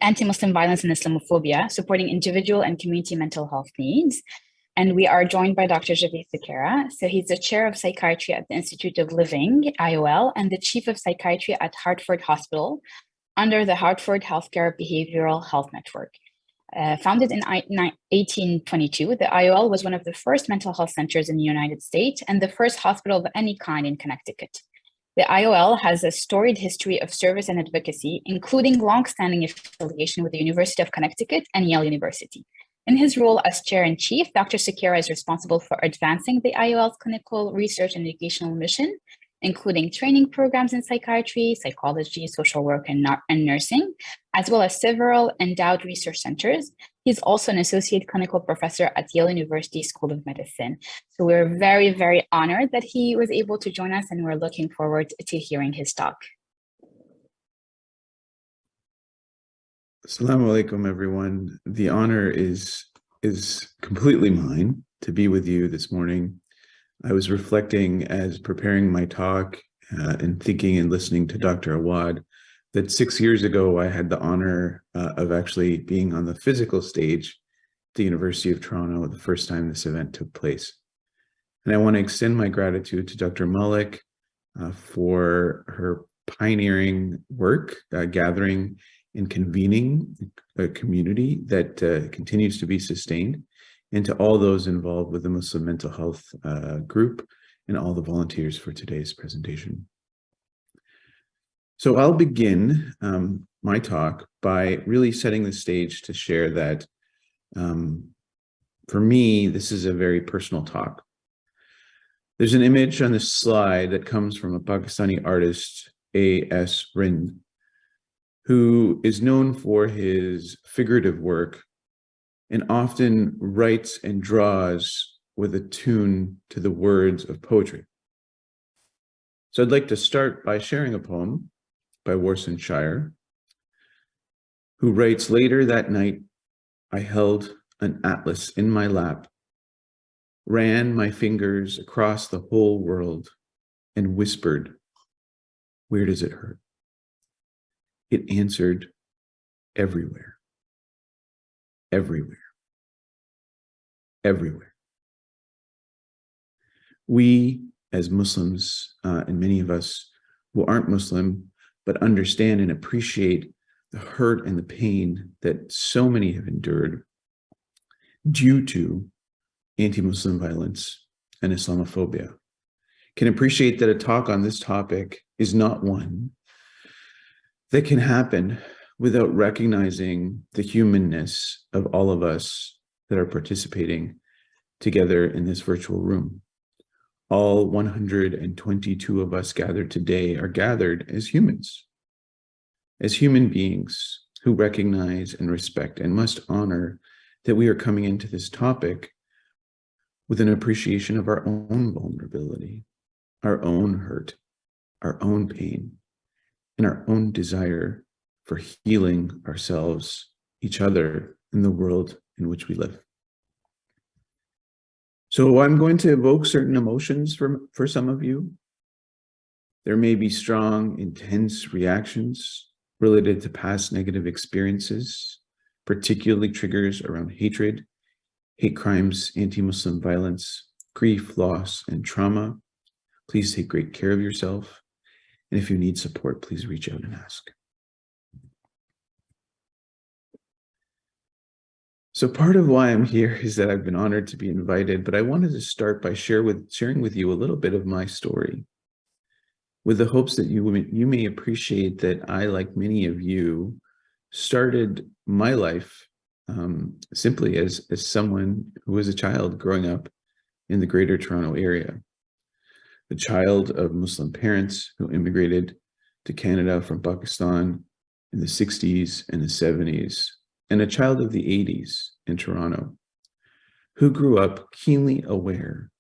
Anti-Muslim Violence and Islamophobia, Supporting Individual and Community Mental Health Needs. And we are joined by Dr. Javeed Sukhera. So he's the chair of psychiatry at the Institute of Living, IOL, and the chief of psychiatry at Hartford Hospital under the Hartford Healthcare Behavioral Health Network. Founded in 1822, the IOL was one of the first mental health centers in the United States and the first hospital of any kind in Connecticut. The IOL has a storied history of service and advocacy, including long-standing affiliation with the University of Connecticut and Yale University. In his role as chair-in-chief, Dr. Sukhera is responsible for advancing the IOL's clinical research and educational mission, including training programs in psychiatry, psychology, social work, and nursing, as well as several endowed research centers. He's also an associate clinical professor at Yale University School of Medicine. So we're very, very honored that he was able to join us, and we're looking forward to hearing his talk. Assalamu alaikum, everyone. The honor is completely mine to be with you this morning. I was reflecting as preparing my talk and thinking and listening to Dr. Awad that 6 years ago, I had the honor of actually being on the physical stage at the University of Toronto the first time this event took place. And I want to extend my gratitude to Dr. Malik for her pioneering work, gathering and convening a community that continues to be sustained, and to all those involved with the Muslim mental health group and all the volunteers for today's presentation. So I'll begin my talk by really setting the stage to share that for me, this is a very personal talk. There's an image on this slide that comes from a Pakistani artist, A.S. Rind, who is known for his figurative work and often writes and draws with a tune to the words of poetry. So I'd like to start by sharing a poem by Warsan Shire, who writes, "Later that night, I held an atlas in my lap, ran my fingers across the whole world, and whispered, 'Where does it hurt?' It answered, 'Everywhere, everywhere, everywhere.'" We, as Muslims, and many of us who aren't Muslim, but understand and appreciate the hurt and the pain that so many have endured due to anti-Muslim violence and Islamophobia, can appreciate that a talk on this topic is not one that can happen without recognizing the humanness of all of us that are participating together in this virtual room. All 122 of us gathered today are gathered as humans, as human beings who recognize and respect and must honor that we are coming into this topic with an appreciation of our own vulnerability, our own hurt, our own pain, and our own desire for healing ourselves, each other, and the world in which we live. So I'm going to evoke certain emotions for some of you. There may be strong, intense reactions related to past negative experiences, particularly triggers around hatred, hate crimes, anti-Muslim violence, grief, loss, and trauma. Please take great care of yourself. And if you need support, please reach out and ask. So part of why I'm here is that I've been honored to be invited, but I wanted to start by sharing with you a little bit of my story, with the hopes that you may appreciate that I, like many of you, started my life simply as someone who was a child growing up in the Greater Toronto area, the child of Muslim parents who immigrated to Canada from Pakistan in the 60s and the 70s, and a child of the 80s in Toronto, who grew up keenly aware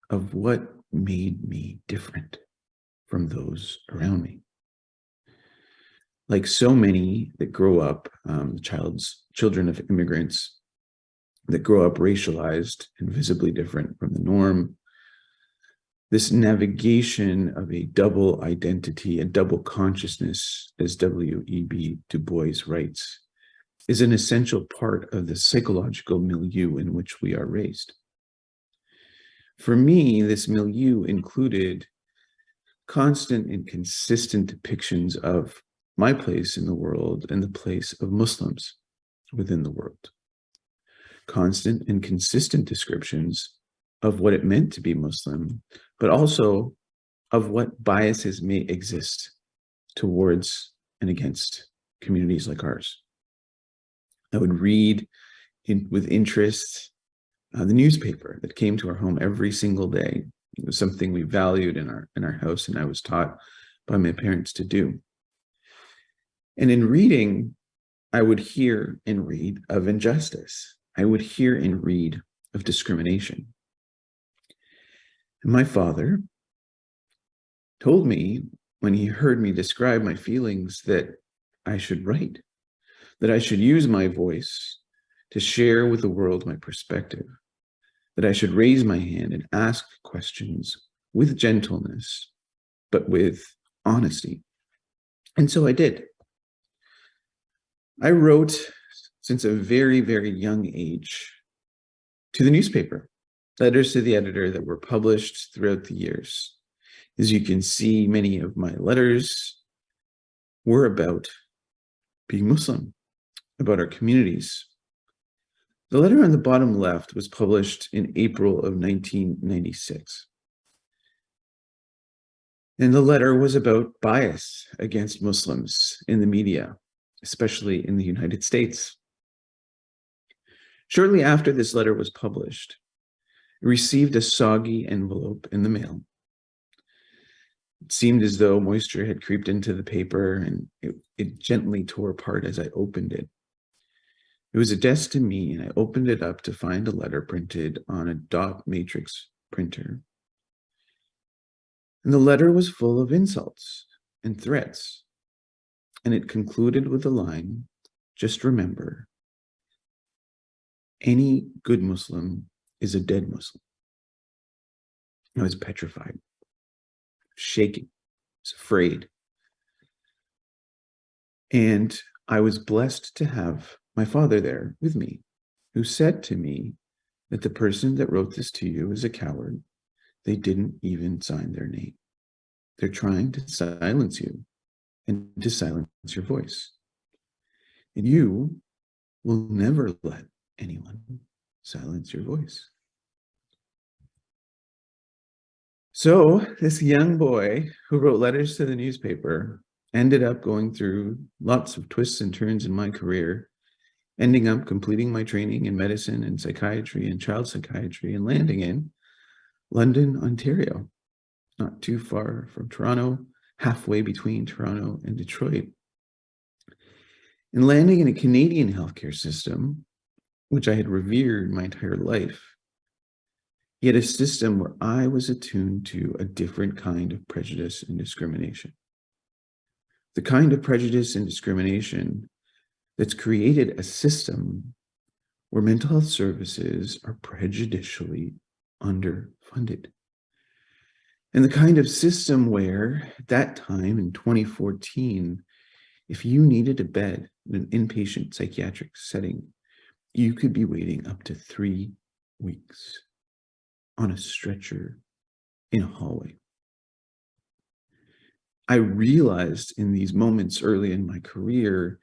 of what made me different from those around me. Like so many that grow up, children of immigrants that grow up racialized and visibly different from the norm, this navigation of a double identity and double consciousness, as W.E.B. Du Bois writes, is an essential part of the psychological milieu in which we are raised. For me, this milieu included constant and consistent depictions of my place in the world and the place of Muslims within the world. Constant and consistent descriptions of what it meant to be Muslim, but also of what biases may exist towards and against communities like ours. I would read with interest the newspaper that came to our home every single day. It was something we valued in our house, and I was taught by my parents to do. And in reading, I would hear and read of injustice. I would hear and read of discrimination. And my father told me when he heard me describe my feelings that I should write, that I should use my voice to share with the world my perspective, that I should raise my hand and ask questions with gentleness, but with honesty. And so I did. I wrote since a very, very young age to the newspaper, letters to the editor that were published throughout the years. As you can see, many of my letters were about being Muslim, about our communities. The letter on the bottom left was published in April of 1996. And the letter was about bias against Muslims in the media, especially in the United States. Shortly after this letter was published, I received a soggy envelope in the mail. It seemed as though moisture had creeped into the paper, and it gently tore apart as I opened it. It was addressed to me, and I opened it up to find a letter printed on a dot matrix printer. And the letter was full of insults and threats. And it concluded with the line, "Just remember, any good Muslim is a dead Muslim." I was petrified, shaking, I was afraid. And I was blessed to have my father there with me, who said to me that the person that wrote this to you is a coward. They didn't even sign their name. They're trying to silence you and to silence your voice. And you will never let anyone silence your voice. So this young boy who wrote letters to the newspaper ended up going through lots of twists and turns in my career, ending up completing my training in medicine and psychiatry and child psychiatry and landing in London, Ontario, not too far from Toronto, halfway between Toronto and Detroit. And landing in a Canadian healthcare system, which I had revered my entire life, yet a system where I was attuned to a different kind of prejudice and discrimination. The kind of prejudice and discrimination that's created a system where mental health services are prejudicially underfunded. And the kind of system where, at that time in 2014, if you needed a bed in an inpatient psychiatric setting, you could be waiting up to 3 weeks on a stretcher in a hallway. I realized in these moments early in my career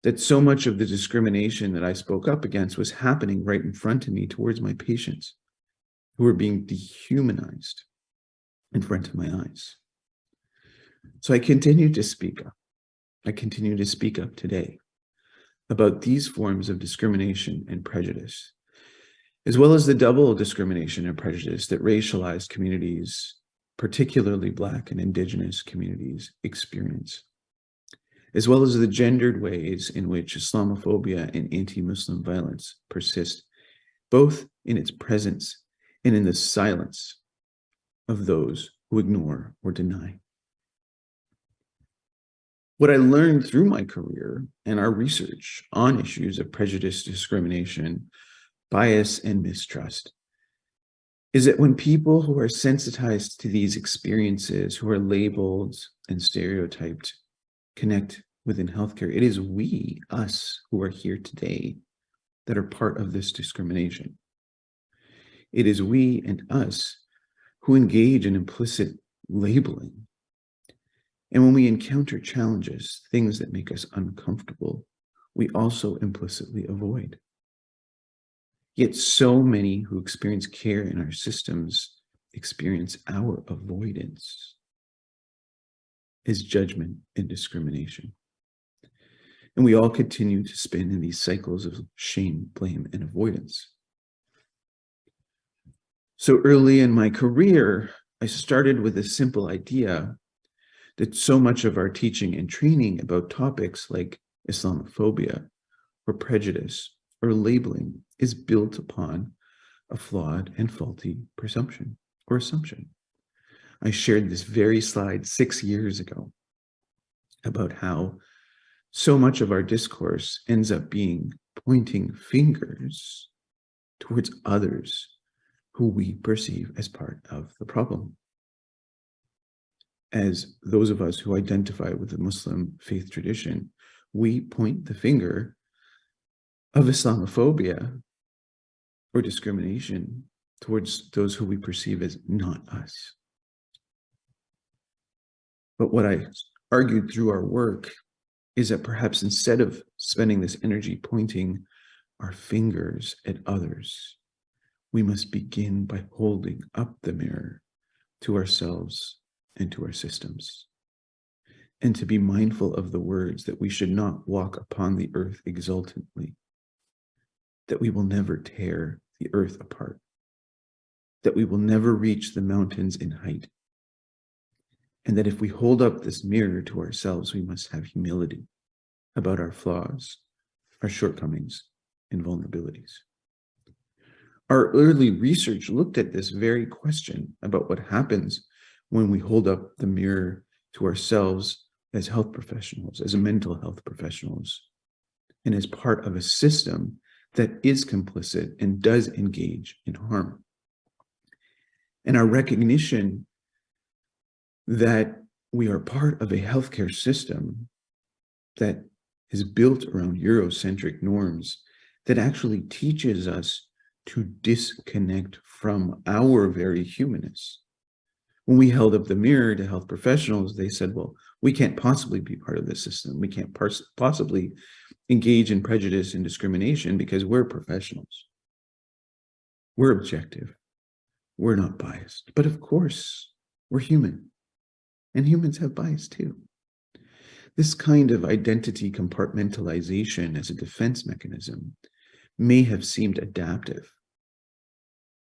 that so much of the discrimination that I spoke up against was happening right in front of me towards my patients who were being dehumanized in front of my eyes. So I continued to speak up. I continue to speak up today about these forms of discrimination and prejudice, as well as the double discrimination and prejudice that racialized communities, particularly Black and Indigenous communities, experience, as well as the gendered ways in which Islamophobia and anti-Muslim violence persist, both in its presence and in the silence of those who ignore or deny. What I learned through my career and our research on issues of prejudice, discrimination, bias, and mistrust is that when people who are sensitized to these experiences, who are labeled and stereotyped, connect within healthcare. It is we, us, who are here today that are part of this discrimination. It is we and us who engage in implicit labeling. And when we encounter challenges, things that make us uncomfortable, we also implicitly avoid. Yet so many who experience care in our systems experience our avoidance as judgment and discrimination. And we all continue to spin in these cycles of shame, blame, and avoidance. So early in my career, I started with a simple idea that so much of our teaching and training about topics like Islamophobia or prejudice or labeling is built upon a flawed and faulty presumption or assumption. I shared this very slide 6 years ago about how so much of our discourse ends up being pointing fingers towards others who we perceive as part of the problem. As those of us who identify with the Muslim faith tradition, we point the finger of Islamophobia or discrimination towards those who we perceive as not us. But what I argued through our work is that perhaps instead of spending this energy pointing our fingers at others, we must begin by holding up the mirror to ourselves and to our systems, and to be mindful of the words that we should not walk upon the earth exultantly, that we will never tear the earth apart, that we will never reach the mountains in height, and that if we hold up this mirror to ourselves, we must have humility about our flaws, our shortcomings, and vulnerabilities. Our early research looked at this very question about what happens when we hold up the mirror to ourselves as health professionals, as mental health professionals, and as part of a system that is complicit and does engage in harm. And our recognition that we are part of a healthcare system that is built around Eurocentric norms that actually teaches us to disconnect from our very humanness. When we held up the mirror to health professionals, they said, well, we can't possibly be part of this system. We can't possibly engage in prejudice and discrimination because we're professionals. We're objective. We're not biased. But of course, we're human. And humans have bias too. This kind of identity compartmentalization as a defense mechanism may have seemed adaptive,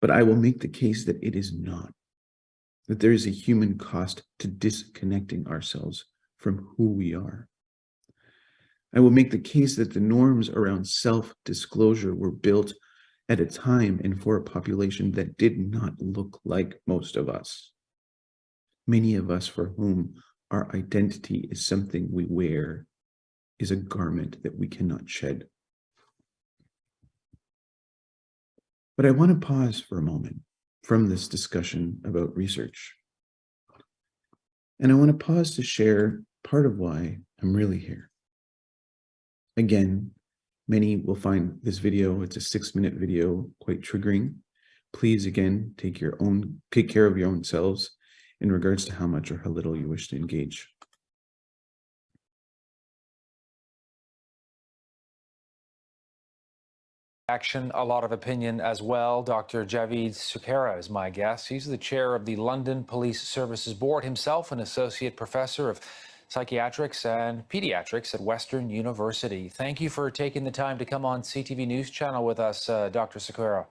but I will make the case that it is not, that there is a human cost to disconnecting ourselves from who we are. I will make the case that the norms around self-disclosure were built at a time and for a population that did not look like most of us. Many of us for whom our identity is something we wear, is a garment that we cannot shed. But I want to pause for a moment from this discussion about research. And I want to pause to share part of why I'm really here. Again, many will find this video, it's a 6-minute video, quite triggering. Please, again, take care of your own selves in regards to how much or how little you wish to engage. Action, a lot of opinion as well. Dr. Javeed Sukhera is my guest. He's the chair of the London Police Services Board, himself an associate professor of psychiatrics and pediatrics at Western University. Thank you for taking the time to come on CTV News Channel with us, Dr. Sukhera.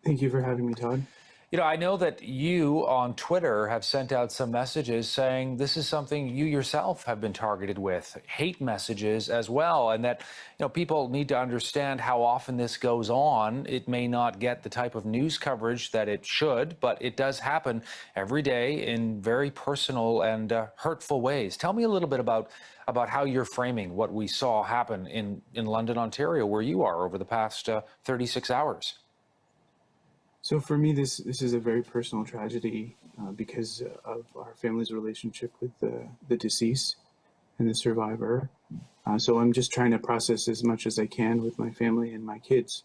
Thank you for having me, Todd. You know, I know that you on Twitter have sent out some messages saying this is something you yourself have been targeted with, hate messages as well, and that, you know, people need to understand how often this goes on. It may not get the type of news coverage that it should, but it does happen every day in very personal and hurtful ways. Tell me a little bit about how you're framing what we saw happen in London, Ontario, where you are over the past 36 hours. So for me, this is a very personal tragedy because of our family's relationship with the deceased. and the survivor. So I'm just trying to process as much as I can with my family and my kids.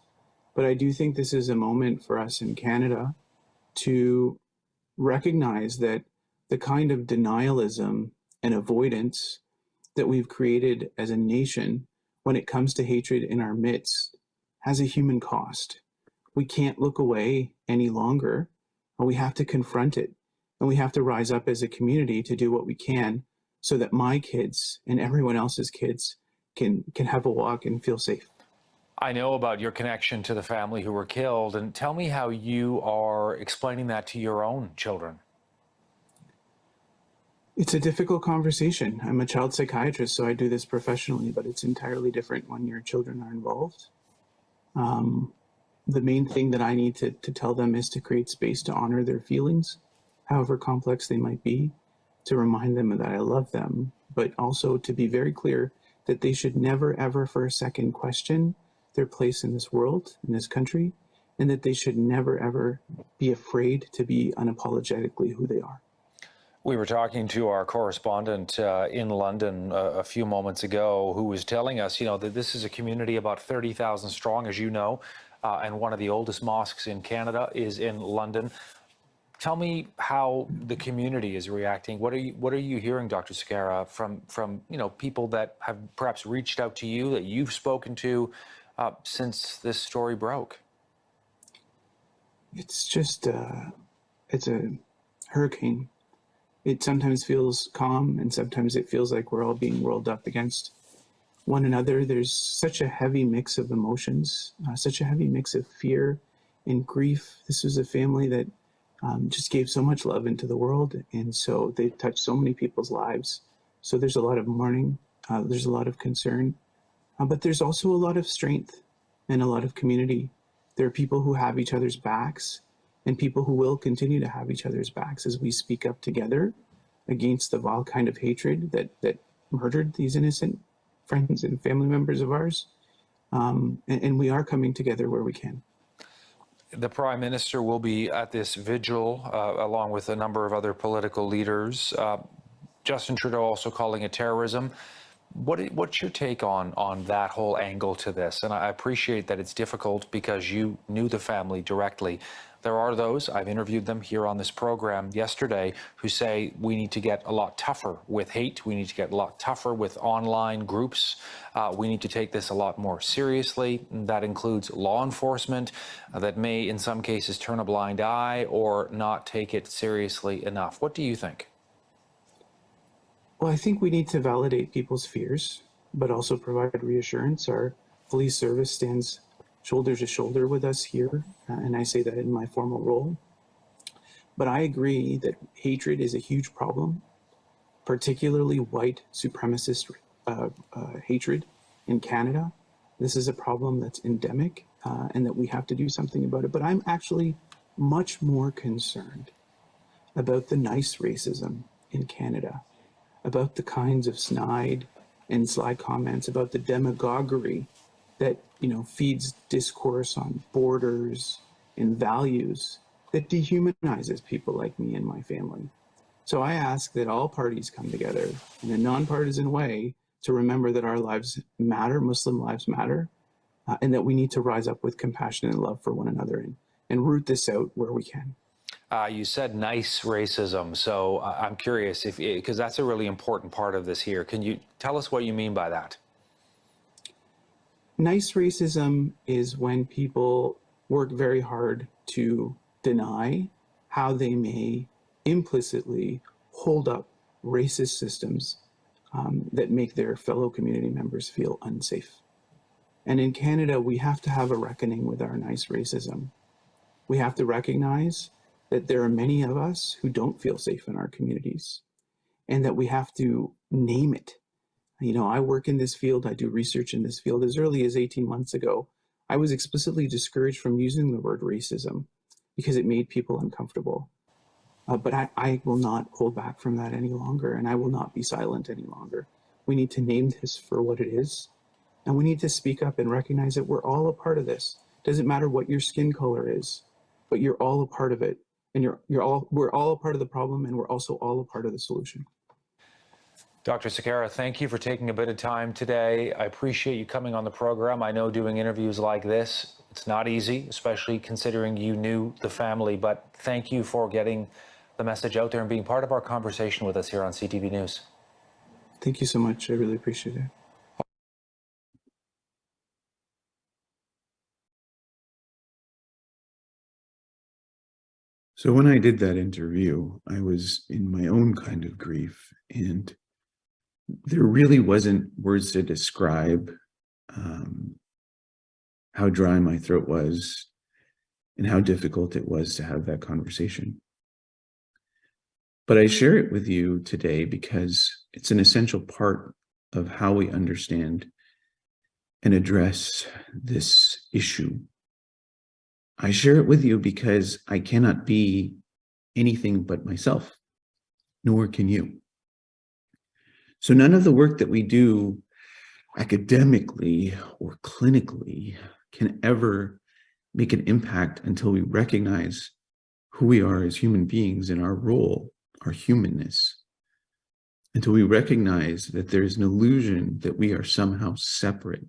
But I do think this is a moment for us in Canada to recognize that the kind of denialism and avoidance that we've created as a nation when it comes to hatred in our midst has a human cost. We can't look away any longer. We have to confront it, and we have to rise up as a community to do what we can so that my kids and everyone else's kids can have a walk and feel safe. I know about your connection to the family who were killed, and tell me how you are explaining that to your own children. It's a difficult conversation. I'm a child psychiatrist, so I do this professionally, but it's entirely different when your children are involved. The main thing that I need to tell them is to create space to honor their feelings, however complex they might be, to remind them that I love them, but also to be very clear that they should never, ever for a second question their place in this world, in this country, and that they should never, ever be afraid to be unapologetically who they are. We were talking to our correspondent in London a few moments ago who was telling us, that this is a community about 30,000 strong, as you know, and one of the oldest mosques in Canada is in London. Tell me how the community is reacting. What are you hearing, Dr. Sukhera, from people that have perhaps reached out to you, that you've spoken to since this story broke? It's just it's a hurricane. It sometimes feels calm, and sometimes it feels like we're all being rolled up against one another. There's such a heavy mix of emotions, such a heavy mix of fear and grief. This was a family that just gave so much love into the world, and so they've touched so many people's lives. So there's a lot of mourning, there's a lot of concern, but there's also a lot of strength and a lot of community. There are people who have each other's backs, and people who will continue to have each other's backs as we speak up together against the vile kind of hatred that murdered these innocent friends and family members of ours. And we are coming together where we can. The Prime Minister will be at this vigil along with a number of other political leaders. Justin Trudeau also calling it terrorism. What's your take on that whole angle to this? And I appreciate that it's difficult because you knew the family directly. There are those, I've interviewed them here on this program yesterday, who say we need to get a lot tougher with hate. We need to get a lot tougher with online groups. We need to take this a lot more seriously. That includes law enforcement that may, in some cases, turn a blind eye or not take it seriously enough. What do you think? Well, I think we need to validate people's fears, but also provide reassurance. Our police service stands shoulder to shoulder with us here, and I say that in my formal role. But I agree that hatred is a huge problem, particularly white supremacist hatred in Canada. This is a problem that's endemic, and that we have to do something about it. But I'm actually much more concerned about the nice racism in Canada, about the kinds of snide and sly comments, about the demagoguery that feeds discourse on borders and values that dehumanizes people like me and my family. So I ask that all parties come together in a nonpartisan way to remember that our lives matter, Muslim lives matter, and that we need to rise up with compassion and love for one another and root this out where we can. You said nice racism, so I'm curious because that's a really important part of this here. Can you tell us what you mean by that? Nice racism is when people work very hard to deny how they may implicitly hold up racist systems that make their fellow community members feel unsafe. And in Canada, we have to have a reckoning with our nice racism. We have to recognize that there are many of us who don't feel safe in our communities, and that we have to name it. I work in this field, I do research in this field. As early as 18 months ago, I was explicitly discouraged from using the word racism because it made people uncomfortable. But I will not hold back from that any longer, and I will not be silent any longer. We need to name this for what it is, and we need to speak up and recognize that we're all a part of this. Doesn't matter what your skin color is, but you're all a part of it, and we're all a part of the problem, and we're also all a part of the solution. Dr. Sukhera, thank you for taking a bit of time today. I appreciate you coming on the program. I know doing interviews like this, it's not easy, especially considering you knew the family, but thank you for getting the message out there and being part of our conversation with us here on CTV News. Thank you so much. I really appreciate it. So when I did that interview, I was in my own kind of grief, and there really wasn't words to describe how dry my throat was and how difficult it was to have that conversation. But I share it with you today because it's an essential part of how we understand and address this issue. I share it with you because I cannot be anything but myself, nor can you. So none of the work that we do academically or clinically can ever make an impact until we recognize who we are as human beings in our role, our humanness, until we recognize that there is an illusion that we are somehow separate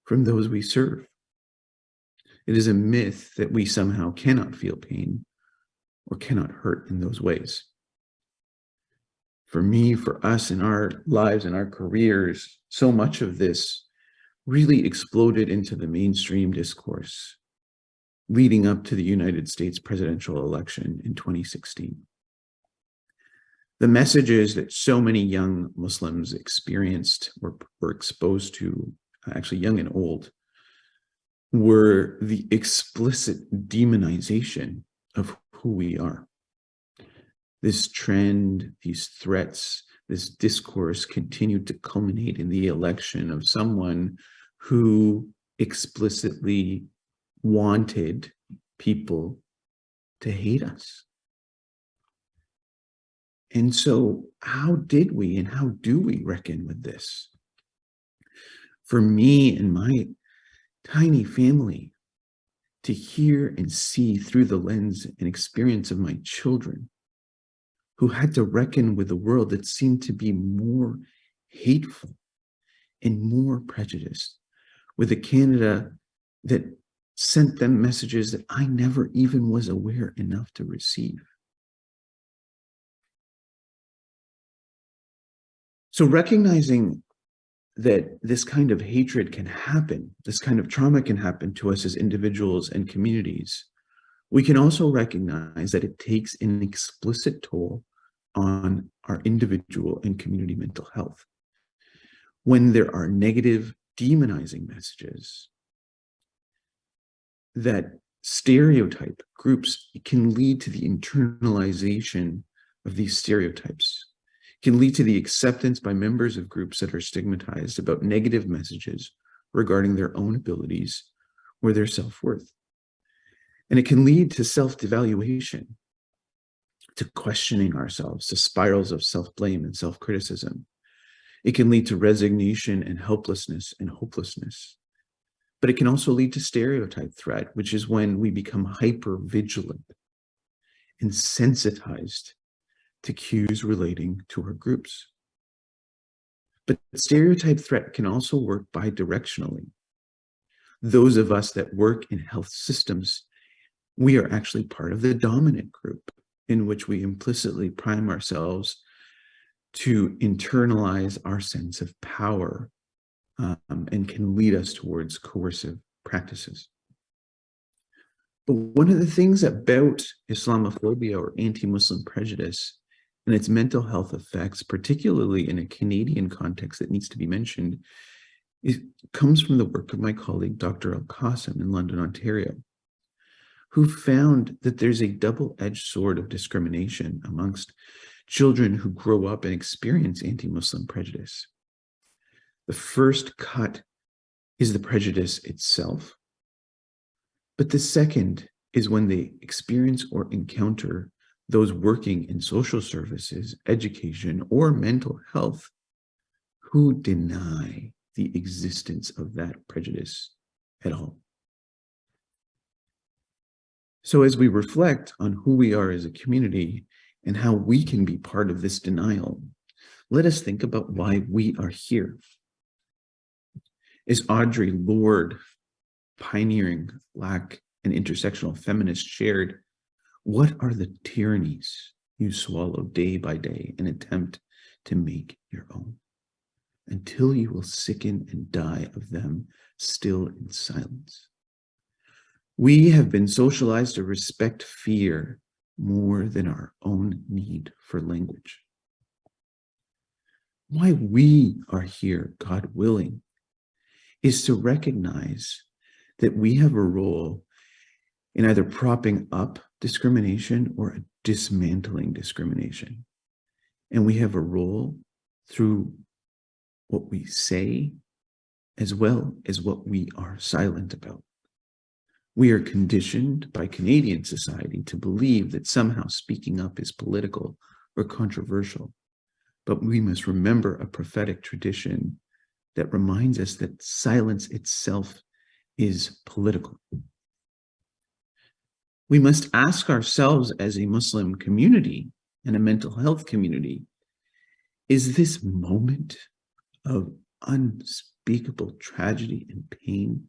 from those we serve. It is a myth that we somehow cannot feel pain or cannot hurt in those ways. For me, for us in our lives and our careers, so much of this really exploded into the mainstream discourse leading up to the United States presidential election in 2016. The messages that so many young Muslims experienced or were exposed to, actually young and old, were the explicit demonization of who we are. This trend, these threats, this discourse continued to culminate in the election of someone who explicitly wanted people to hate us. And so how did we and how do we reckon with this? For me and my tiny family, to hear and see through the lens and experience of my children who had to reckon with a world that seemed to be more hateful and more prejudiced, with a Canada that sent them messages that I never even was aware enough to receive. So recognizing that this kind of hatred can happen, this kind of trauma can happen to us as individuals and communities, we can also recognize that it takes an explicit toll on our individual and community mental health. When there are negative, demonizing messages that stereotype groups, it can lead to the internalization of these stereotypes. Can lead to the acceptance by members of groups that are stigmatized about negative messages regarding their own abilities or their self-worth. And it can lead to self-devaluation, to questioning ourselves, to spirals of self-blame and self-criticism. It can lead to resignation and helplessness and hopelessness. But it can also lead to stereotype threat, which is when we become hyper-vigilant and sensitized to cues relating to our groups. But stereotype threat can also work bidirectionally. Those of us that work in health systems, we are actually part of the dominant group in which we implicitly prime ourselves to internalize our sense of power and can lead us towards coercive practices. But one of the things about Islamophobia or anti-Muslim prejudice and its mental health effects, particularly in a Canadian context that needs to be mentioned, comes from the work of my colleague, Dr. Al-Qasim in London, Ontario, who found that there's a double-edged sword of discrimination amongst children who grow up and experience anti-Muslim prejudice. The first cut is the prejudice itself, but the second is when they experience or encounter those working in social services, education, or mental health who deny the existence of that prejudice at all. So as we reflect on who we are as a community and how we can be part of this denial, let us think about why we are here. As Audre Lorde, pioneering Black and intersectional feminist, shared, what are the tyrannies you swallow day by day and attempt to make your own, until you will sicken and die of them still in silence? We have been socialized to respect fear more than our own need for language. Why we are here, God willing, is to recognize that we have a role in either propping up discrimination or dismantling discrimination. And we have a role through what we say as well as what we are silent about. We are conditioned by Canadian society to believe that somehow speaking up is political or controversial. But we must remember a prophetic tradition that reminds us that silence itself is political. We must ask ourselves as a Muslim community and a mental health community, is this moment of unspeakable tragedy and pain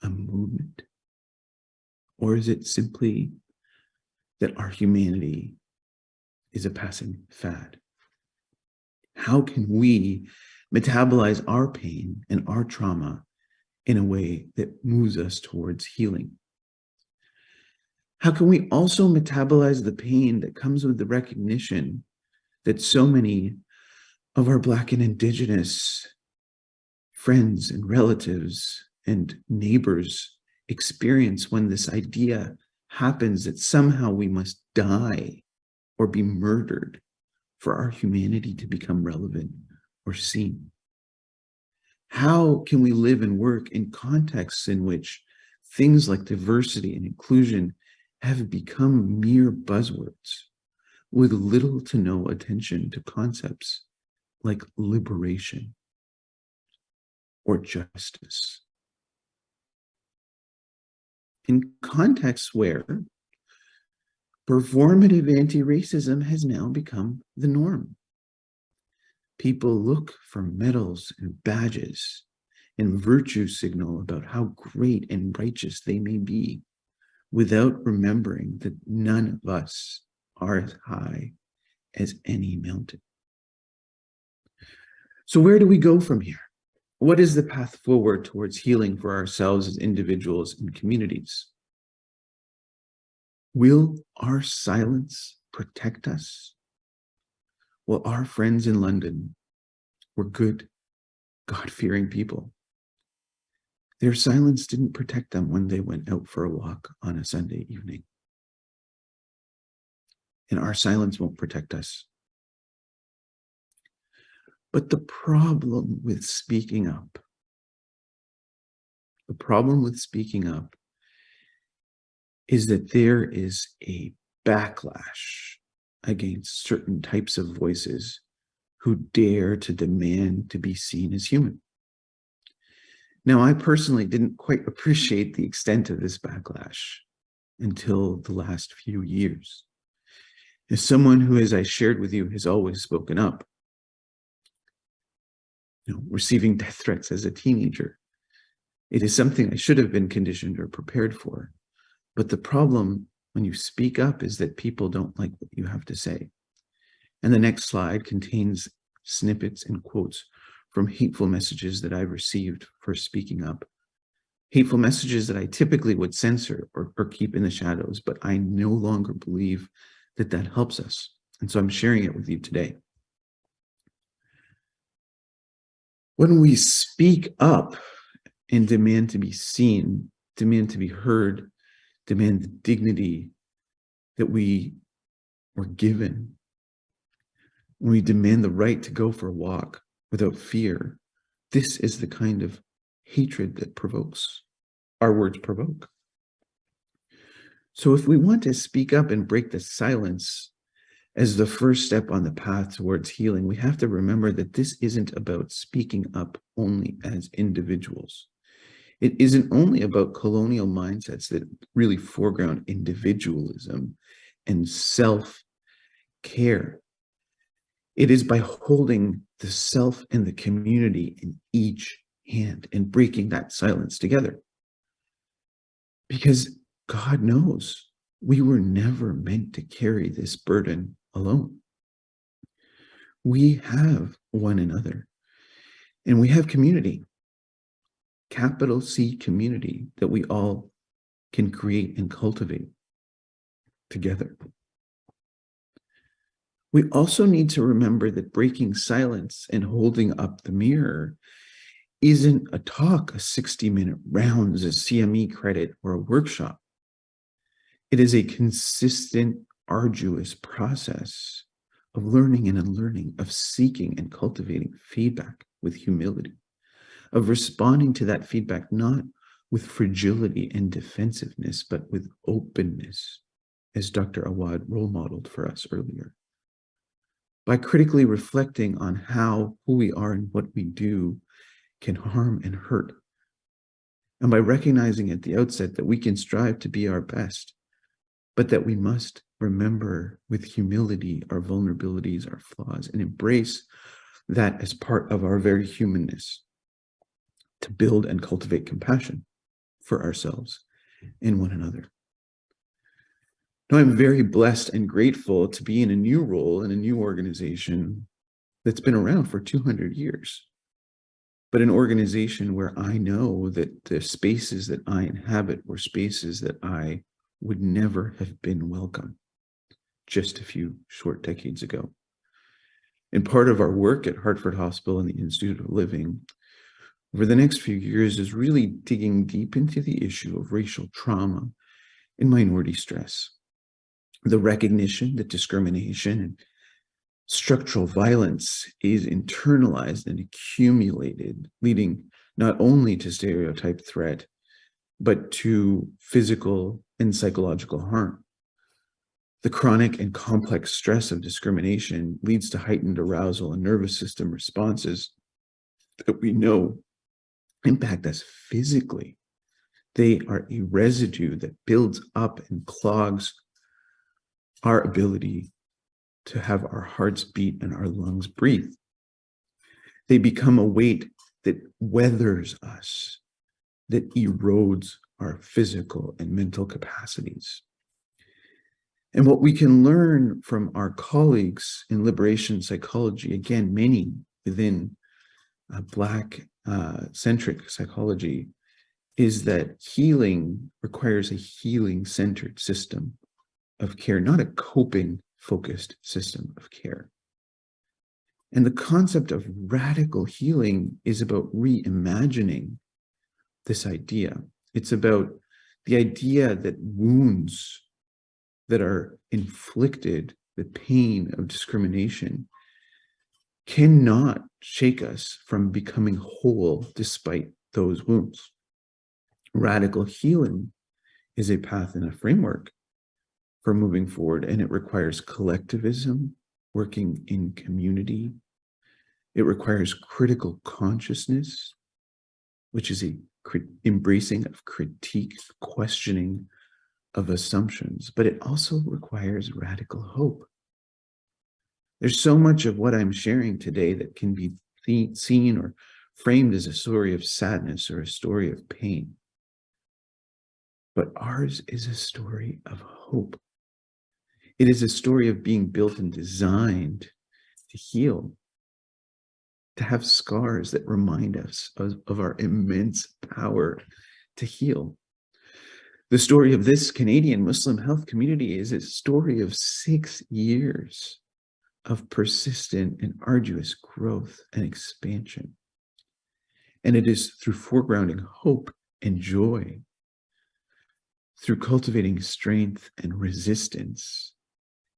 a movement? Or is it simply that our humanity is a passing fad? How can we metabolize our pain and our trauma in a way that moves us towards healing? How can we also metabolize the pain that comes with the recognition that so many of our Black and Indigenous friends and relatives and neighbors experience when this idea happens that somehow we must die or be murdered for our humanity to become relevant or seen? How can we live and work in contexts in which things like diversity and inclusion have become mere buzzwords with little to no attention to concepts like liberation or justice? In contexts where performative anti-racism has now become the norm. People look for medals and badges and virtue signal about how great and righteous they may be, without remembering that none of us are as high as any mountain. So where do we go from here? What is the path forward towards healing for ourselves as individuals and communities? Will our silence protect us? Well, our friends in London were good, God-fearing people. Their silence didn't protect them when they went out for a walk on a Sunday evening. And our silence won't protect us. But the problem with speaking up, is that there is a backlash against certain types of voices who dare to demand to be seen as human. Now, I personally didn't quite appreciate the extent of this backlash until the last few years. As someone who, as I shared with you, has always spoken up, receiving death threats as a teenager, it is something I should have been conditioned or prepared for. But the problem when you speak up is that people don't like what you have to say. And the next slide contains snippets and quotes from hateful messages that I've received for speaking up. Hateful messages that I typically would censor or keep in the shadows, but I no longer believe that that helps us. And so I'm sharing it with you today. When we speak up and demand to be seen, demand to be heard, demand the dignity that we were given, when we demand the right to go for a walk without fear, this is the kind of hatred that provokes. Our words provoke. So if we want to speak up and break the silence as the first step on the path towards healing, we have to remember that this isn't about speaking up only as individuals. It isn't only about colonial mindsets that really foreground individualism and self-care. It is by holding the self and the community in each hand and breaking that silence together. Because God knows we were never meant to carry this burden alone. We have one another, and we have community, capital C community, that we all can create and cultivate together. We also need to remember that breaking silence and holding up the mirror isn't a talk, a 60-minute rounds, a CME credit, or a workshop. It is a consistent, arduous process of learning and unlearning, of seeking and cultivating feedback with humility, of responding to that feedback not with fragility and defensiveness, but with openness, as Dr. Awad role modeled for us earlier. By critically reflecting on how who we are and what we do can harm and hurt, and by recognizing at the outset that we can strive to be our best, but that we must remember with humility our vulnerabilities, our flaws, and embrace that as part of our very humanness, to build and cultivate compassion for ourselves and one another. Now, I'm very blessed and grateful to be in a new role in a new organization that's been around for 200 years, but an organization where I know that the spaces that I inhabit were spaces that I would never have been welcome just a few short decades ago. And part of our work at Hartford Hospital and the Institute of Living over the next few years is really digging deep into the issue of racial trauma and minority stress. The recognition that discrimination and structural violence is internalized and accumulated, leading not only to stereotype threat, but to physical and psychological harm. The chronic and complex stress of discrimination leads to heightened arousal and nervous system responses that we know impact us physically. They are a residue that builds up and clogs our ability to have our hearts beat and our lungs breathe. They become a weight that weathers us, that erodes our physical and mental capacities. And what we can learn from our colleagues in liberation psychology, again, many within Black-centric psychology, is that healing requires a healing-centered system of care, not a coping-focused system of care. And the concept of radical healing is about reimagining this idea. It's about the idea that wounds that are inflicted, the pain of discrimination, cannot shake us from becoming whole despite those wounds. Radical healing is a path and a framework for moving forward, and it requires collectivism, working in community. It requires critical consciousness, which is a embracing of critique, questioning of assumptions, but it also requires radical hope. There's so much of what I'm sharing today that can be seen or framed as a story of sadness or a story of pain. But ours is a story of hope. It is a story of being built and designed to heal, to have scars that remind us of our immense power to heal. The story of this Canadian Muslim health community is a story of 6 years of persistent and arduous growth and expansion. And it is through foregrounding hope and joy, through cultivating strength and resistance,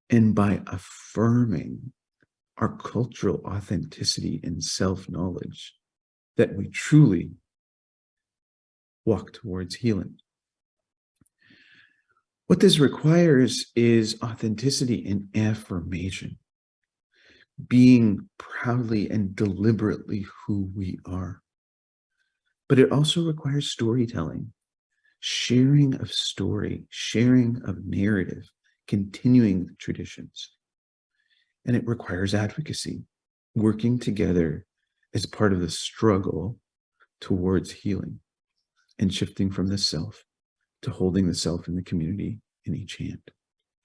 and by affirming our cultural authenticity and self-knowledge, that we truly walk towards healing. What this requires is authenticity and affirmation, being proudly and deliberately who we are. But it also requires storytelling, sharing of story, sharing of narrative, continuing the traditions. And it requires advocacy, working together as part of the struggle towards healing and shifting from the self to holding the self in the community in each hand.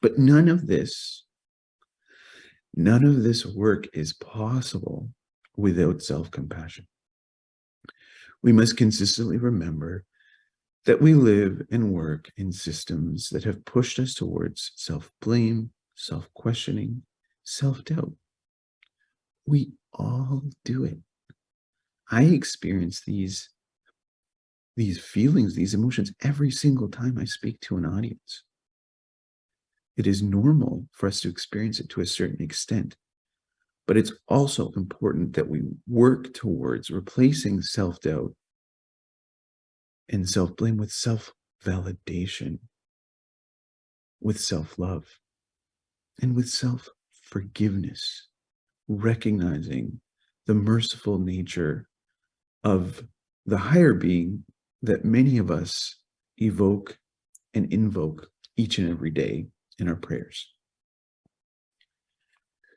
But none of this work is possible without self-compassion. We must consistently remember that we live and work in systems that have pushed us towards self-blame, self-questioning, self-doubt. We all do it. I experience these feelings, these emotions every single time I speak to an audience. It is normal for us to experience it to a certain extent, but it's also important that we work towards replacing self-doubt and self-blame with self-validation, with self-love, and with self-forgiveness, recognizing the merciful nature of the higher being that many of us evoke and invoke each and every day in our prayers.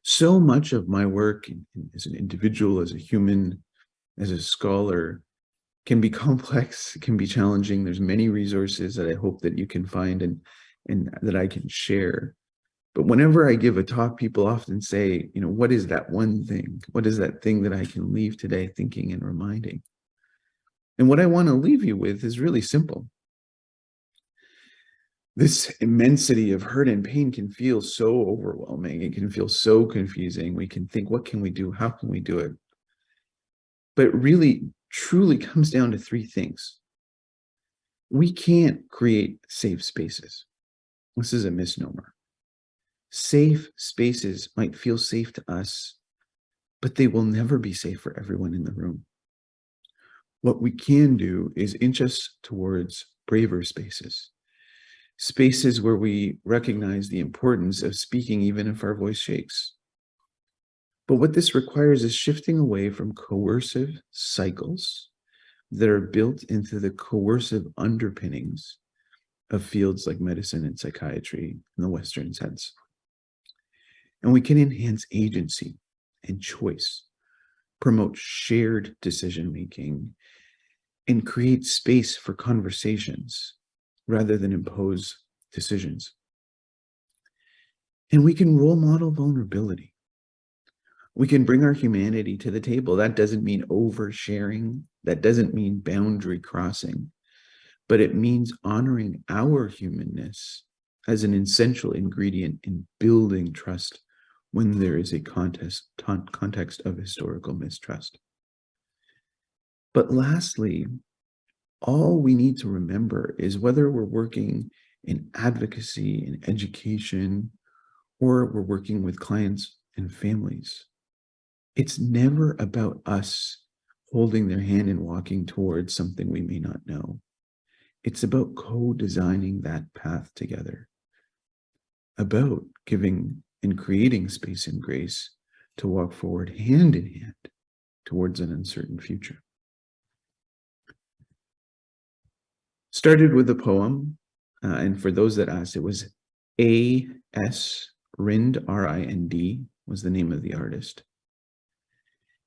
So much of my work as an individual, as a human, as a scholar, can be complex, can be challenging. There's many resources that I hope that you can find and that I can share. But whenever I give a talk, people often say, what is that one thing? What is that thing that I can leave today thinking and reminding? And what I want to leave you with is really simple. This immensity of hurt and pain can feel so overwhelming. It can feel so confusing. We can think, what can we do? How can we do it? But it really, truly comes down to three things. We can't create safe spaces. This is a misnomer. Safe spaces might feel safe to us, but they will never be safe for everyone in the room. What we can do is inch us towards braver spaces. Spaces where we recognize the importance of speaking even if our voice shakes. But what this requires is shifting away from coercive cycles that are built into the coercive underpinnings of fields like medicine and psychiatry in the Western sense. And we can enhance agency and choice, promote shared decision-making, and create space for conversations rather than impose decisions. And we can role model vulnerability. We can bring our humanity to the table. That doesn't mean oversharing. That doesn't mean boundary crossing, but it means honoring our humanness as an essential ingredient in building trust when there is a context of historical mistrust. But lastly, all we need to remember is whether we're working in advocacy, in education, or we're working with clients and families, it's never about us holding their hand and walking towards something we may not know. It's about co-designing that path together, about giving and creating space and grace to walk forward hand in hand towards an uncertain future. Started with a poem, and for those that asked, it was A.S. Rind, R-I-N-D, was the name of the artist.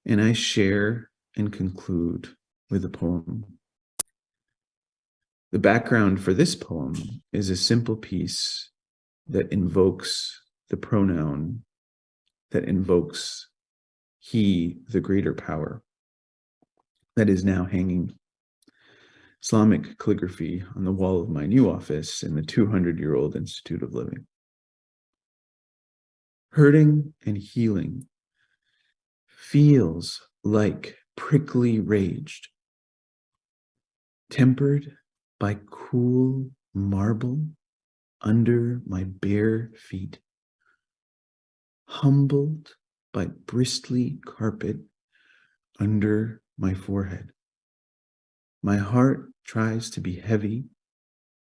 And I share and conclude with a poem. The background for this poem is a simple piece that invokes the pronoun, that invokes he, the greater power, that is now hanging Islamic calligraphy on the wall of my new office in the 200-year-old Institute of Living. Hurting and healing feels like prickly rage, tempered by cool marble under my bare feet, humbled by bristly carpet under my forehead. My heart tries to be heavy,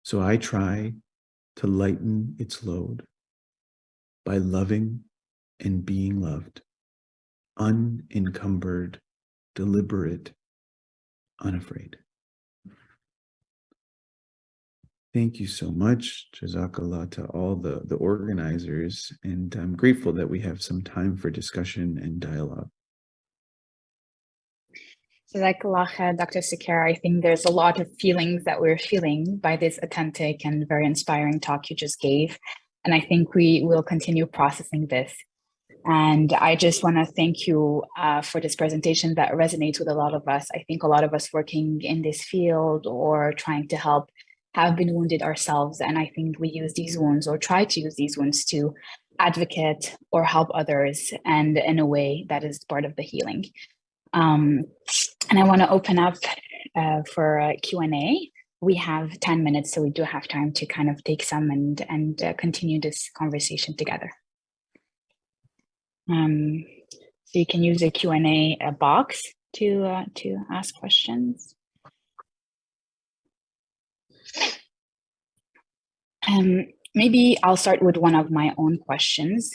so I try to lighten its load by loving and being loved, unencumbered, deliberate, unafraid. Thank you so much, Jazakallah, to all the organizers, and I'm grateful that we have some time for discussion and dialogue. Jazakallah khair, Dr. Sukhera. I think there's a lot of feelings that we're feeling by this authentic and very inspiring talk you just gave. And I think we will continue processing this. And I just want to thank you for this presentation that resonates with a lot of us. I think a lot of us working in this field or trying to help have been wounded ourselves. And I think we use these wounds or try to use these wounds to advocate or help others, and in a way that is part of the healing. And I want to open up for a Q&A. We have 10 minutes, so we do have time to kind of take some and continue this conversation together. So you can use a Q&A box to ask questions. Maybe I'll start with one of my own questions.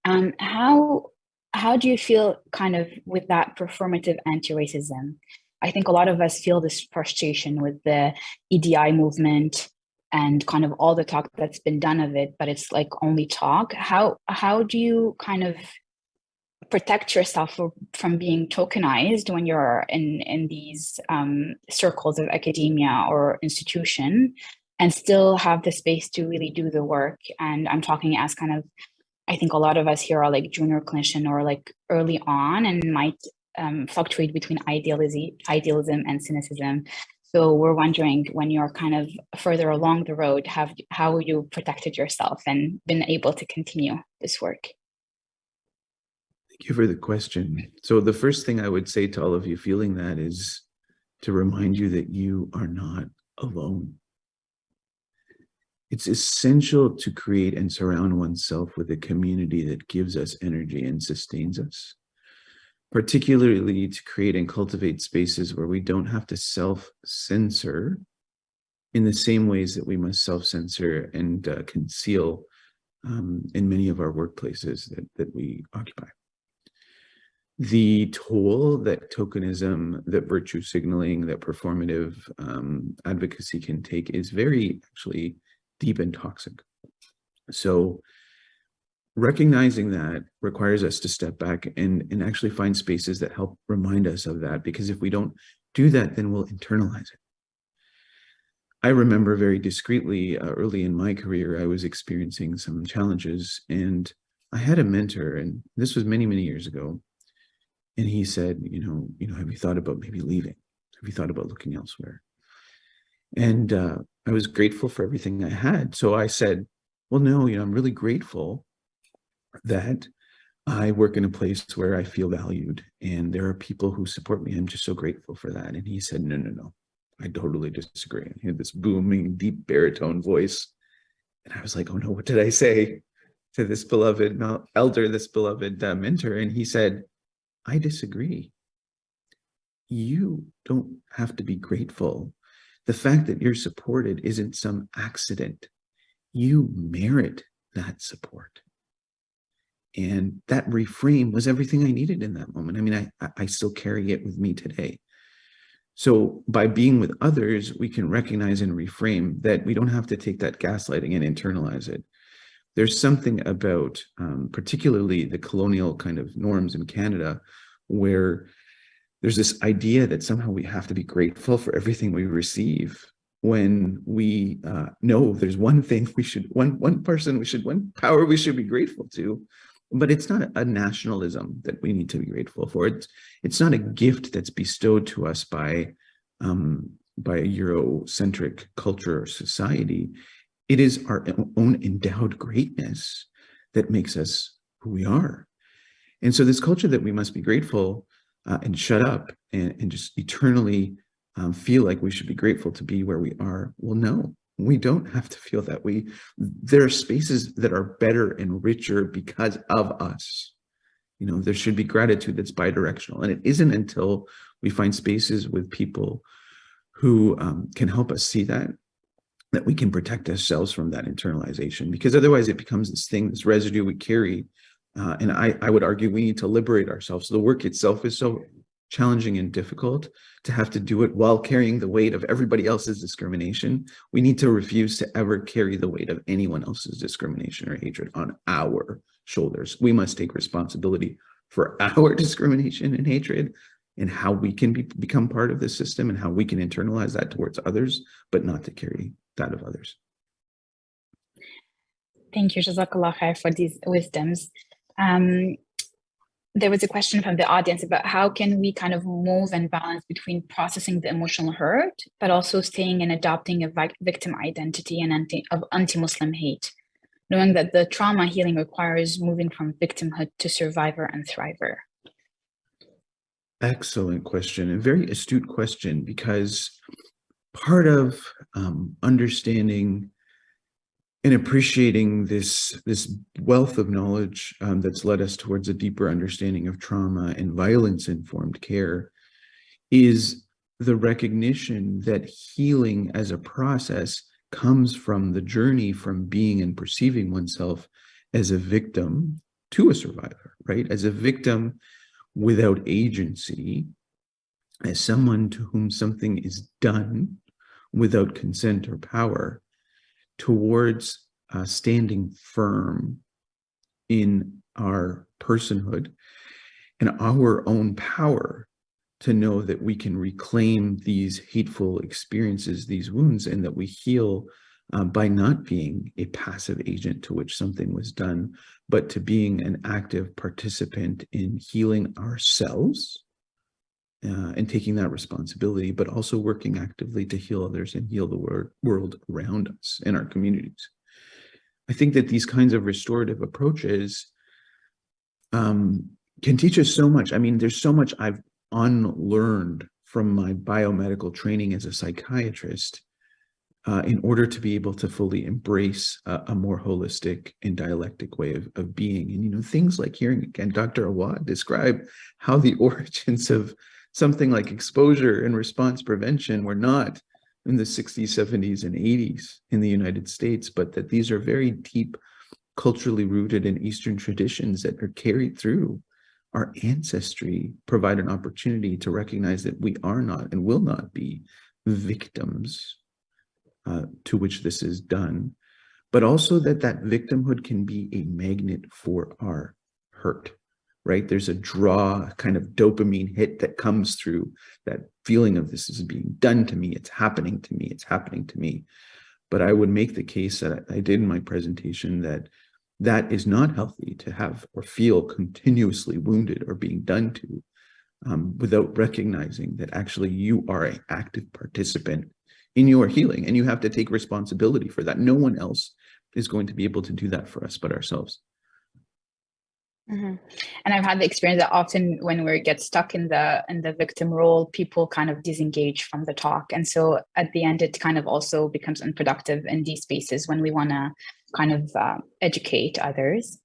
How do you feel kind of with that performative anti-racism? I think a lot of us feel this frustration with the EDI movement and kind of all the talk that's been done of it, but it's like only talk. How do you kind of protect yourself from being tokenized when you're in these circles of academia or institution, and still have the space to really do the work? And I'm talking as kind of, I think a lot of us here are like junior clinician or like early on and might fluctuate between idealism and cynicism. So we're wondering, when you're kind of further along the road, how you protected yourself and been able to continue this work? Thank you for the question. So the first thing I would say to all of you feeling that is to remind you that you are not alone. It's essential to create and surround oneself with a community that gives us energy and sustains us, particularly to create and cultivate spaces where we don't have to self-censor in the same ways that we must self-censor and conceal in many of our workplaces that we occupy. The toll that tokenism, that virtue signaling, that performative advocacy can take is very actually deep and toxic. So recognizing that requires us to step back and actually find spaces that help remind us of that, because if we don't do that, then we'll internalize it. I remember very discreetly early in my career, I was experiencing some challenges, and I had a mentor, and this was many, many years ago. And he said, you know, have you thought about maybe leaving? Have you thought about looking elsewhere? And I was grateful for everything I had. So I said, well, no, I'm really grateful that I work in a place where I feel valued and there are people who support me. I'm just so grateful for that. And he said, no, I totally disagree. And he had this booming, deep baritone voice. And I was like, oh no, what did I say to this beloved elder, this beloved mentor? And he said, I disagree. You don't have to be grateful. The fact that you're supported isn't some accident. You merit that support. And that reframe was everything I needed in that moment. I mean, I still carry it with me today. So by being with others, we can recognize and reframe that we don't have to take that gaslighting and internalize it. There's something about particularly the colonial kind of norms in Canada where there's this idea that somehow we have to be grateful for everything we receive, when we know there's one thing we should, one power we should be grateful to, but it's not a nationalism that we need to be grateful for. It's not a gift that's bestowed to us by a Eurocentric culture or society. It is our own endowed greatness that makes us who we are. And so this culture that we must be grateful and shut up and just eternally feel like we should be grateful to be where we are. Well, no, we don't have to feel that. There are spaces that are better and richer because of us. There should be gratitude that's bidirectional. And it isn't until we find spaces with people who can help us see that we can protect ourselves from that internalization, because otherwise it becomes this thing, this residue we carry. And I would argue we need to liberate ourselves. So the work itself is so challenging and difficult to have to do it while carrying the weight of everybody else's discrimination. We need to refuse to ever carry the weight of anyone else's discrimination or hatred on our shoulders. We must take responsibility for our discrimination and hatred and how we can become part of the system and how we can internalize that towards others, but not to carry that of others. Thank you, Jazakallah khair, for these wisdoms. There was a question from the audience about how can we kind of move and balance between processing the emotional hurt, but also staying and adopting a victim identity and anti-Muslim hate, knowing that the trauma healing requires moving from victimhood to survivor and thriver. Excellent question, a very astute question, because part of understanding and appreciating this wealth of knowledge that's led us towards a deeper understanding of trauma and violence-informed care is the recognition that healing as a process comes from the journey from being and perceiving oneself as a victim to a survivor, right? As a victim without agency, as someone to whom something is done without consent or power, towards standing firm in our personhood and our own power to know that we can reclaim these hateful experiences, these wounds, and that we heal by not being a passive agent to which something was done, but to being an active participant in healing ourselves and taking that responsibility, but also working actively to heal others and heal the world around us and our communities. I think that these kinds of restorative approaches can teach us so much. I mean, there's so much I've unlearned from my biomedical training as a psychiatrist in order to be able to fully embrace a more holistic and dialectic way of being. And, you know, things like hearing, again, Dr. Awad describe how the origins of something like exposure and response prevention were not in the 60s, 70s, and 80s in the United States, but that these are very deep, culturally rooted in Eastern traditions that are carried through our ancestry, provide an opportunity to recognize that we are not and will not be victims to which this is done, but also that victimhood can be a magnet for our hurt. Right? There's a draw, kind of dopamine hit that comes through that feeling of this is being done to me, it's happening to me, it's happening to me. But I would make the case that I did in my presentation that that is not healthy to have or feel continuously wounded or being done to without recognizing that actually you are an active participant in your healing and you have to take responsibility for that. No one else is going to be able to do that for us but ourselves. Mm-hmm. And I've had the experience that often when we get stuck in the victim role, people kind of disengage from the talk. And so at the end, it kind of also becomes unproductive in these spaces when we want to kind of educate others.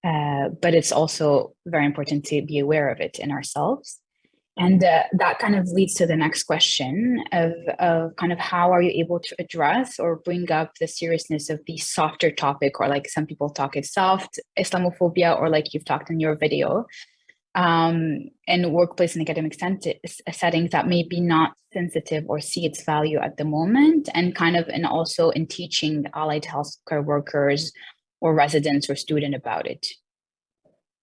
But it's also very important to be aware of it in ourselves. And that kind of leads to the next question of kind of how are you able to address or bring up the seriousness of the softer topic, or like some people talk it soft, Islamophobia, or like you've talked in your video, in workplace and academic settings that may be not sensitive or see its value at the moment, and kind of, and also in teaching allied healthcare workers or residents or students about it,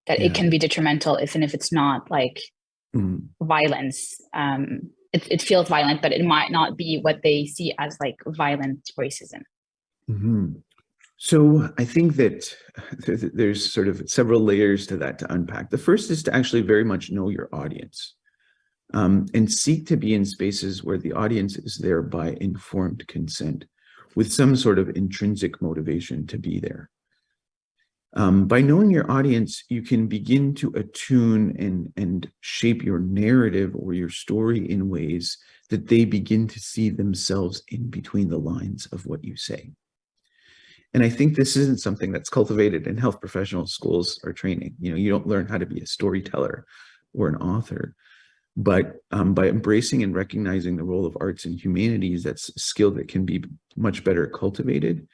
that it can be detrimental even if it's not like violence. It feels violent, but it might not be what they see as like violent racism. So I think that there's sort of several layers to that to unpack. The first is to actually very much know your audience and seek to be in spaces where the audience is there by informed consent with some sort of intrinsic motivation to be there. By knowing your audience, you can begin to attune and shape your narrative or your story in ways that they begin to see themselves in between the lines of what you say. And I think this isn't something that's cultivated in health professional schools or training. You know, you don't learn how to be a storyteller or an author, but by embracing and recognizing the role of arts and humanities, that's a skill that can be much better cultivated.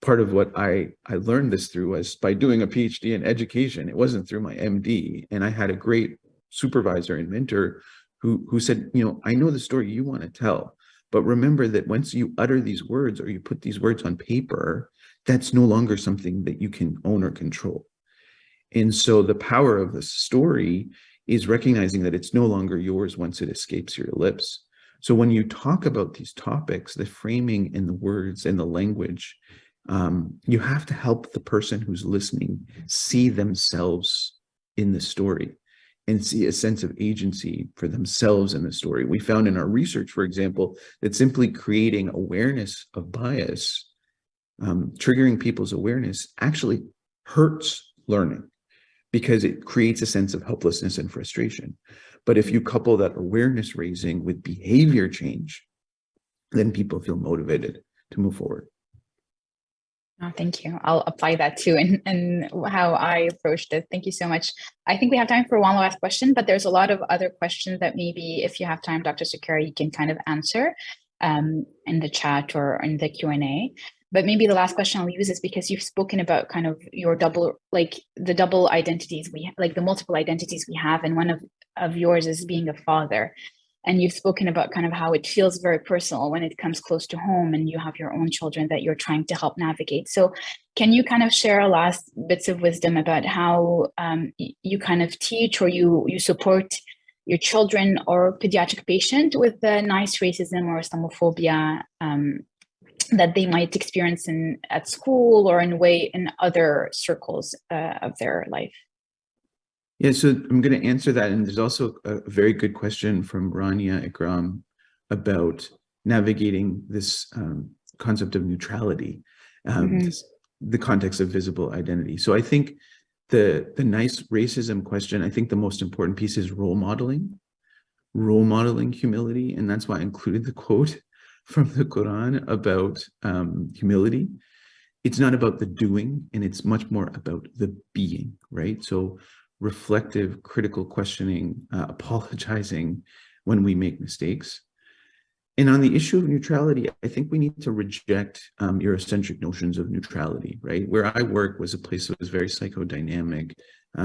Part of what I learned this through was by doing a PhD in education. It wasn't through my MD. And I had a great supervisor and mentor who said, you know, I know the story you want to tell, but remember that once you utter these words or you put these words on paper, that's no longer something that you can own or control. And so the power of the story is recognizing that it's no longer yours once it escapes your lips. So when you talk about these topics, the framing and the words and the language, you have to help the person who's listening see themselves in the story and see a sense of agency for themselves in the story. We found in our research, for example, that simply creating awareness of bias, triggering people's awareness, actually hurts learning because it creates a sense of helplessness and frustration. But if you couple that awareness raising with behavior change, then people feel motivated to move forward. Oh, thank you. I'll apply that too and how I approached it. Thank you so much. I think we have time for one last question, but there's a lot of other questions that maybe if you have time, Dr. Sukhera, you can kind of answer in the chat or in the Q&A. But maybe the last question I'll use is because you've spoken about kind of your double, like the double identities like the multiple identities we have, and one of yours is being a father. And you've spoken about kind of how it feels very personal when it comes close to home and you have your own children that you're trying to help navigate. So can you kind of share last bits of wisdom about how you kind of teach or you support your children or pediatric patient with the nice racism or Islamophobia that they might experience at school or in other circles of their life? Yeah, so I'm going to answer that. And there's also a very good question from Rania Ikram about navigating this concept of neutrality, the context of visible identity. So I think the nice racism question, I think the most important piece is role modeling humility. And that's why I included the quote from the Quran about humility. It's not about the doing, and it's much more about the being, right? So reflective, critical questioning, apologizing when we make mistakes. And on the issue of neutrality, I think we need to reject Eurocentric notions of neutrality, right? Where I work was a place that was very psychodynamic.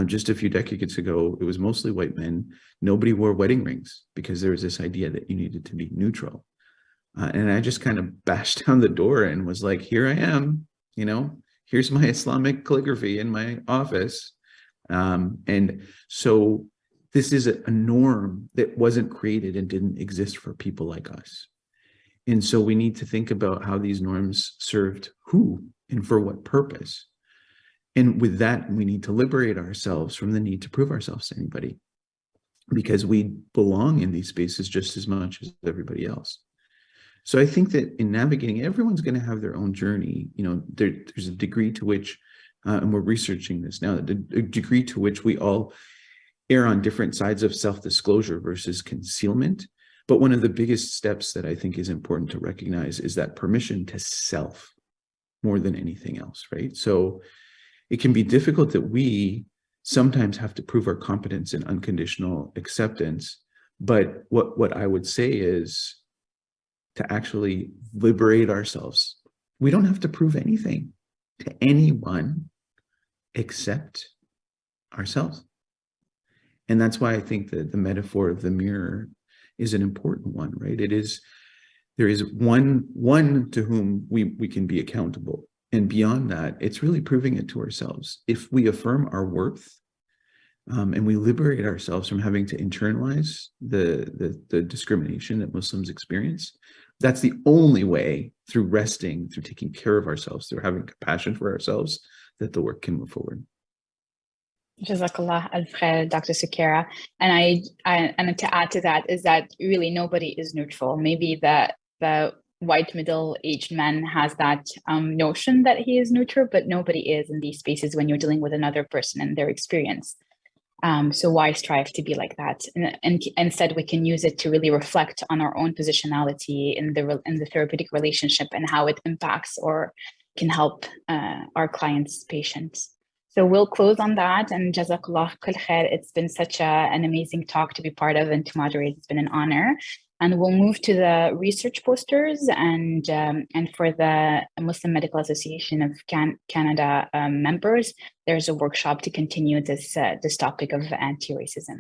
Just a few decades ago, it was mostly white men. Nobody wore wedding rings because there was this idea that you needed to be neutral. And I just kind of bashed down the door and was like, here I am, you know, here's my Islamic calligraphy in my office. And so this is a norm that wasn't created and didn't exist for people like us. And so we need to think about how these norms served who and for what purpose. And with that, we need to liberate ourselves from the need to prove ourselves to anybody, because we belong in these spaces just as much as everybody else. So I think that in navigating, everyone's going to have their own journey. You know, there's a degree to which and we're researching this now, the degree to which we all err on different sides of self-disclosure versus concealment. But one of the biggest steps that I think is important to recognize is that permission to self more than anything else, right? So it can be difficult that we sometimes have to prove our competence in unconditional acceptance. But what I would say is to actually liberate ourselves. We don't have to prove anything to anyone except ourselves. And that's why I think that the metaphor of the mirror is an important one, right? There is one to whom we can be accountable. And beyond that, it's really proving it to ourselves. If we affirm our worth and we liberate ourselves from having to internalize the discrimination that Muslims experience, that's the only way, through resting, through taking care of ourselves, through having compassion for ourselves, that the work can move forward. Jazakallah al-khair, Dr. Sukhera. And to add to that is that really nobody is neutral. Maybe the white middle-aged man has that notion that he is neutral, but nobody is in these spaces when you're dealing with another person and their experience. So why strive to be like that? And instead, we can use it to really reflect on our own positionality in the therapeutic relationship and how it impacts or can help our clients' patients. So we'll close on that. And Jazakallah kul khair. It's been such an amazing talk to be part of and to moderate. It's been an honor. And we'll move to the research posters and for the Muslim Medical Association of Canada members, there's a workshop to continue this topic of anti-racism.